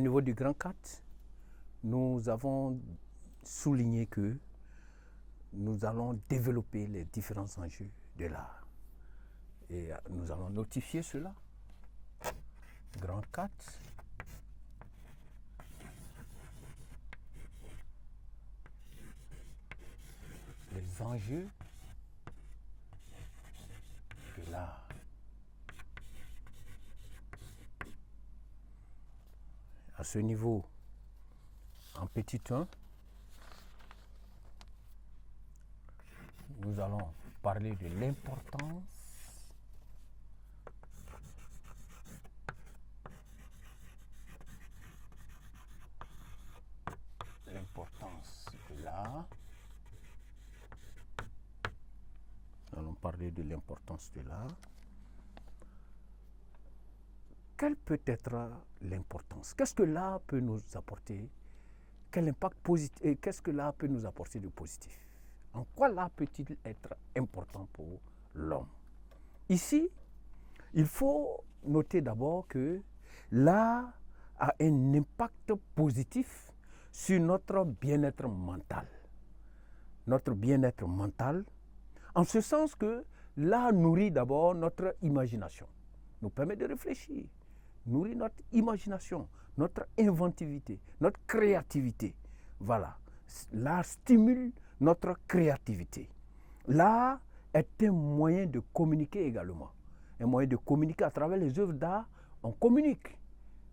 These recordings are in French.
niveau du Grand 4, nous avons souligné que nous allons développer les différents enjeux de l'art. Et nous allons notifier cela. Grand 4. Les enjeux de l'art. À ce niveau, en petit 1, nous allons parler de l'importance de l'art. Nous allons parler de l'importance de l'art. Quelle peut être l'importance? Qu'est-ce que l'art peut nous apporter? Quel impact positif? Qu'est-ce que l'art peut nous apporter de positif? En quoi l'art peut-il être important pour l'homme? Ici, il faut noter d'abord que l'art a un impact positif sur notre bien-être mental. Notre bien-être mental, en ce sens que l'art nourrit d'abord notre imagination, nous permet de réfléchir, nourrit notre imagination, notre inventivité, notre créativité. Voilà, l'art stimule notre créativité. L'art est un moyen de communiquer également. Un moyen de communiquer à travers les œuvres d'art, on communique.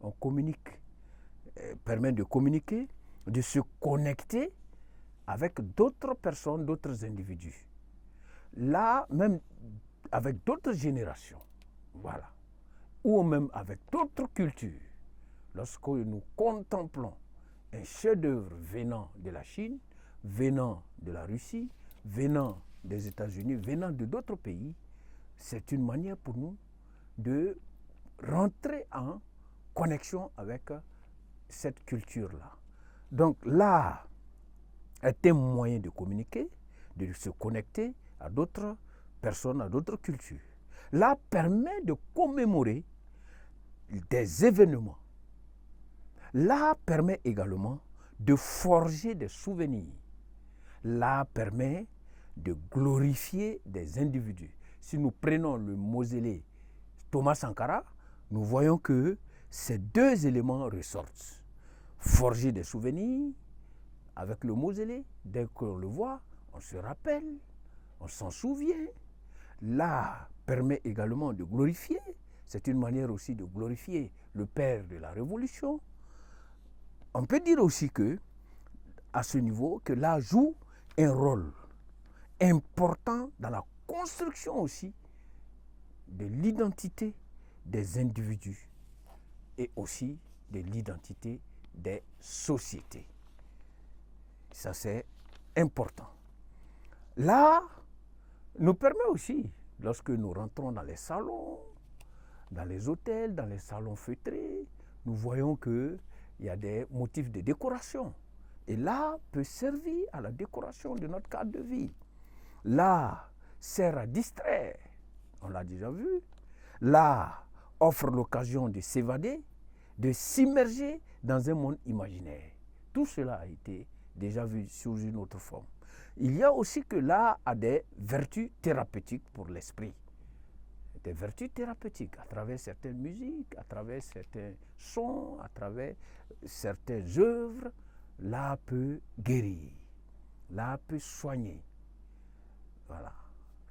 On communique, permet de communiquer, de se connecter avec d'autres personnes, d'autres individus. Là, même avec d'autres générations, voilà, ou même avec d'autres cultures. Lorsque nous contemplons un chef-d'œuvre venant de la Chine, venant de la Russie, venant des États-Unis, venant de d'autres pays, c'est une manière pour nous de rentrer en connexion avec cette culture-là. Donc l'art est un moyen de communiquer, de se connecter à d'autres personnes, à d'autres cultures. L'art permet de commémorer des événements. L'art permet également de forger des souvenirs. L'art permet de glorifier des individus. Si nous prenons le mausolée Thomas Sankara, nous voyons que ces deux éléments ressortent. Forger des souvenirs avec le mausolée, dès qu'on le voit, on se rappelle, on s'en souvient. L'art permet également de glorifier. C'est une manière aussi de glorifier le père de la Révolution. On peut dire aussi que, à ce niveau, que l'art joue un rôle important dans la construction aussi de l'identité des individus et aussi de l'identité des sociétés. Ça, c'est important. L'art nous permet aussi, lorsque nous rentrons dans les salons, dans les hôtels, dans les salons feutrés, nous voyons qu'il y a des motifs de décoration. Et l'art peut servir à la décoration de notre cadre de vie. L'art sert à distraire, on l'a déjà vu. L'art offre l'occasion de s'évader, de s'immerger dans un monde imaginaire. Tout cela a été déjà vu sous une autre forme. Il y a aussi que l'art a des vertus thérapeutiques pour l'esprit. Des vertus thérapeutiques à travers certaines musiques, à travers certains sons, à travers certaines œuvres. L'art peut guérir, l'art peut soigner, voilà.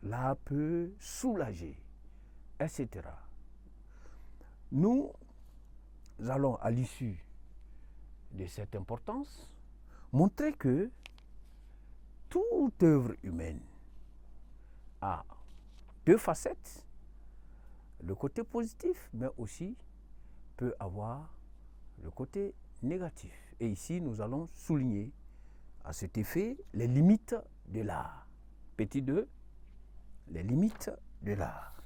L'art peut soulager, etc. Nous allons, à l'issue de cette importance, montrer que toute œuvre humaine a deux facettes. Le côté positif, mais aussi peut avoir le côté négatif. Et ici, nous allons souligner à cet effet les limites de l'art. Petit 2, les limites de l'art.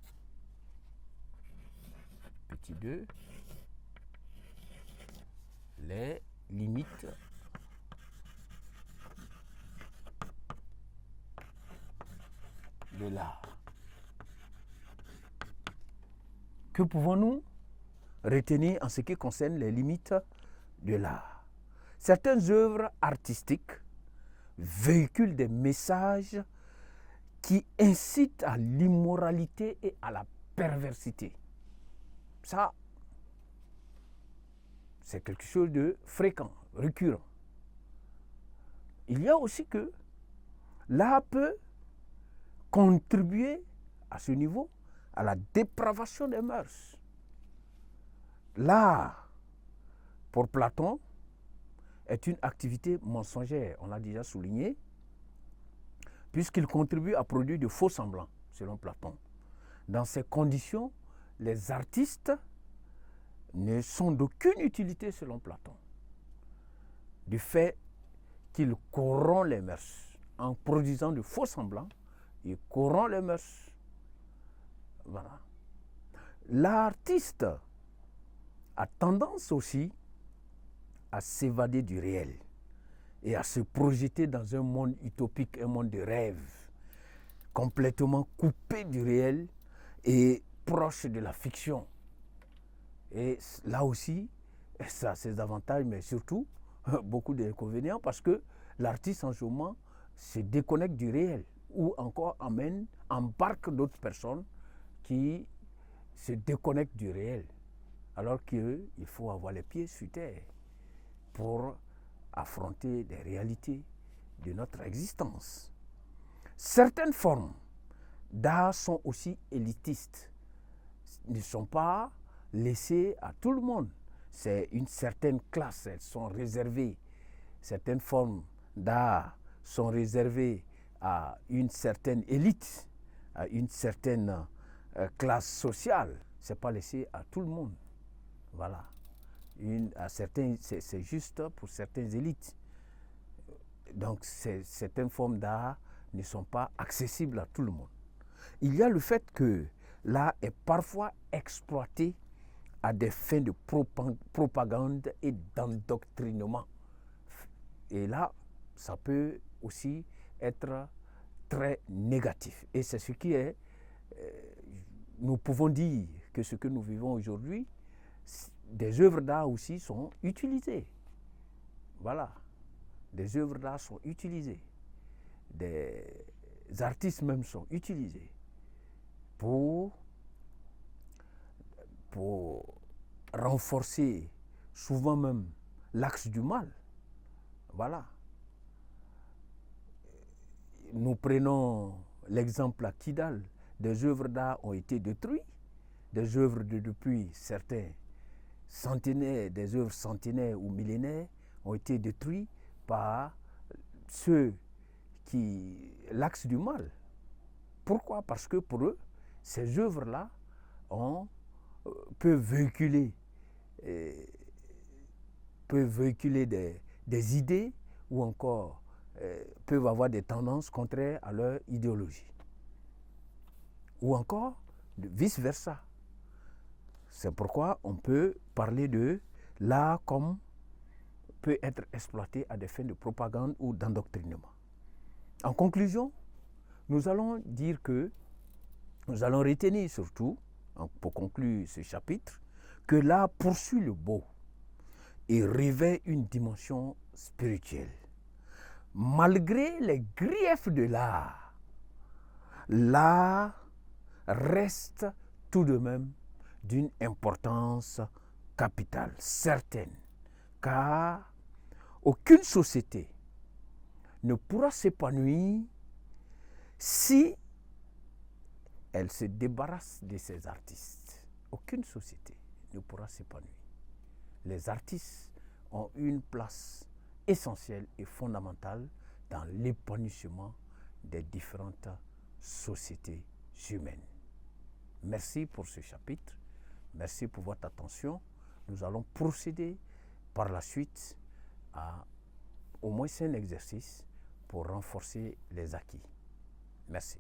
Petit 2, les limites de l'art. Que pouvons-nous retenir en ce qui concerne les limites de l'art. Certaines œuvres artistiques véhiculent des messages qui incitent à l'immoralité et à la perversité. Ça, c'est quelque chose de fréquent, récurrent. Il y a aussi que l'art peut contribuer à ce niveau à la dépravation des mœurs. L'art, pour Platon, est une activité mensongère, on l'a déjà souligné, puisqu'il contribue à produire de faux semblants, selon Platon. Dans ces conditions, les artistes ne sont d'aucune utilité, selon Platon, du fait qu'il corrompt les mœurs. En produisant de faux semblants, il corrompt les mœurs. Voilà. L'artiste a tendance aussi à s'évader du réel et à se projeter dans un monde utopique, un monde de rêve, complètement coupé du réel et proche de la fiction. Et là aussi, ça a ses avantages, mais surtout beaucoup d'inconvénients, parce que l'artiste en ce moment se déconnecte du réel ou encore embarque d'autres personnes qui se déconnectent du réel, alors qu'il faut avoir les pieds sur terre pour affronter les réalités de notre existence. Certaines formes d'art sont aussi élitistes, ne sont pas laissées à tout le monde. C'est une certaine classe, elles sont réservées. Certaines formes d'art sont réservées à une certaine élite, à une certaine classe sociale. Ce n'est pas laissé à tout le monde. Voilà. C'est juste pour certaines élites. Donc, certaines formes d'art ne sont pas accessibles à tout le monde. Il y a le fait que l'art est parfois exploité à des fins de propagande et d'endoctrinement. Et là, ça peut aussi être très négatif. Et c'est ce qui est, nous pouvons dire que ce que nous vivons aujourd'hui, des œuvres d'art aussi sont utilisées. Voilà. Des œuvres d'art sont utilisées. Des artistes même sont utilisés pour renforcer souvent même l'axe du mal. Voilà. Nous prenons l'exemple à Kidal. Des œuvres d'art ont été détruites. Des œuvres depuis certains centenaires, des œuvres centenaires ou millénaires ont été détruites par ceux qui l'axe du mal. Pourquoi? Parce que pour eux, ces œuvres-là peuvent véhiculer des idées ou encore peuvent avoir des tendances contraires à leur idéologie. Ou encore vice-versa. C'est pourquoi on peut parler de l'art comme peut être exploité à des fins de propagande ou d'endoctrinement. En conclusion, nous allons dire que nous allons retenir surtout, pour conclure ce chapitre, que l'art poursuit le beau et revêt une dimension spirituelle. Malgré les griefs de l'art, l'art reste tout de même d'une importance capitale, certaine, car aucune société ne pourra s'épanouir si elle se débarrasse de ses artistes. Aucune société ne pourra s'épanouir. Les artistes ont une place essentielle et fondamentale dans l'épanouissement des différentes sociétés humaines. Merci pour ce chapitre. Merci pour votre attention. Nous allons procéder par la suite à au moins un exercice pour renforcer les acquis. Merci.